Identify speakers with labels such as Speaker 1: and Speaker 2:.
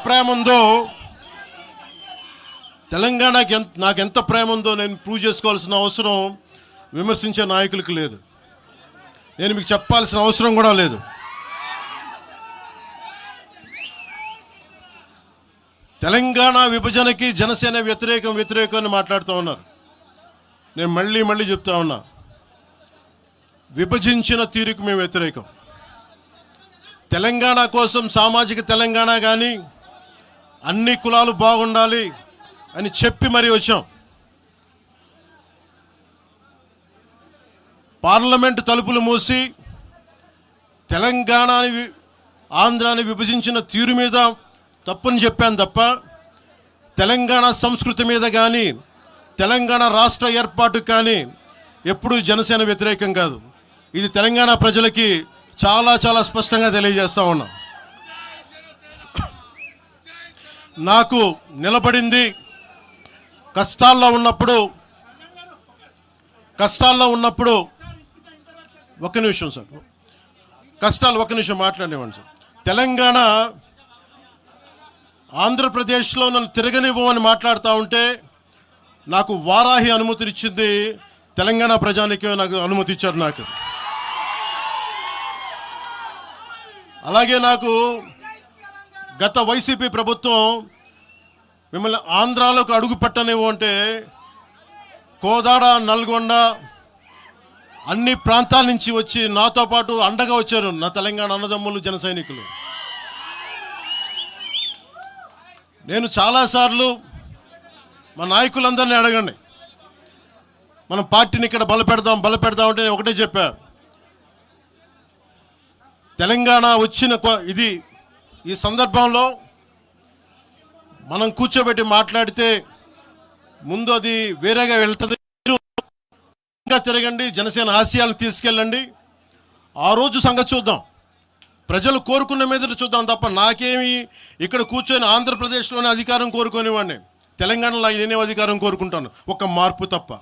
Speaker 1: ప్రేమ ఉందో, తెలంగాణకి నాకు ఎంత ప్రేమ ఉందో నేను ప్రూవ్ చేసుకోవాల్సిన అవసరం విమర్శించే నాయకులకు లేదు. నేను మీకు చెప్పాల్సిన అవసరం కూడా లేదు. తెలంగాణ విభజనకి జనసేన వ్యతిరేకం అని మాట్లాడుతూ ఉన్నారు. నేను మళ్ళీ చెప్తా ఉన్నా, విభజించిన తీరుకు మేము వ్యతిరేకం. తెలంగాణ కోసం సామాజిక తెలంగాణ కానీ అన్ని కులాలు బాగుండాలి అని చెప్పి మరీ వచ్చాం. పార్లమెంటు తలుపులు మూసి తెలంగాణని ఆంధ్రాని విభజించిన తీరు మీద తప్పని చెప్పాను తప్ప తెలంగాణ సంస్కృతి మీద కానీ తెలంగాణ రాష్ట్ర ఏర్పాటు కానీ ఎప్పుడూ జనసేన వ్యతిరేకం కాదు. ఇది తెలంగాణ ప్రజలకి చాలా స్పష్టంగా తెలియజేస్తా ఉన్నాం. నాకు నిలబడింది కష్టాల్లో ఉన్నప్పుడు ఒక్క నిమిషం సార్, ఒక్క నిమిషం మాట్లాడేవాడిని సార్. తెలంగాణ ఆంధ్రప్రదేశ్లో నన్ను తిరగనివ్వమని మాట్లాడుతూ ఉంటే నాకు వారాహి అనుమతినిచ్చింది తెలంగాణ ప్రజానికి, నాకు అనుమతి ఇచ్చారు. నాకు అలాగే నాకు గత వైసీపీ ప్రభుత్వం మిమ్మల్ని ఆంధ్రాలోకి అడుగు పెట్టనివ్వు అంటే కోదాడ, నల్గొండ అన్ని ప్రాంతాల నుంచి వచ్చి నాతో పాటు అండగా వచ్చారు నా తెలంగాణ అన్నదమ్ములు, జన సైనికులు. నేను చాలాసార్లు మా నాయకులందరినీ అడగండి, మనం పార్టీని ఇక్కడ బలపెడదాం అంటే నేను ఒకటే చెప్పా, తెలంగాణ వచ్చిన ఈ సందర్భంలో మనం కూర్చోబెట్టి మాట్లాడితే ముందు అది వేరేగా వెళ్తుంది. ఇంకా తిరగండి, జనసేన ఆశయాలను తీసుకెళ్ళండి, ఆ రోజు సంగతి చూద్దాం, ప్రజలు కోరుకున్న మీద చూద్దాం తప్ప నాకేమి ఇక్కడ కూర్చొని ఆంధ్రప్రదేశ్లోనే అధికారం కోరుకునేవాడిని, తెలంగాణలో నేనే అధికారం కోరుకుంటాను, ఒక మార్పు తప్ప.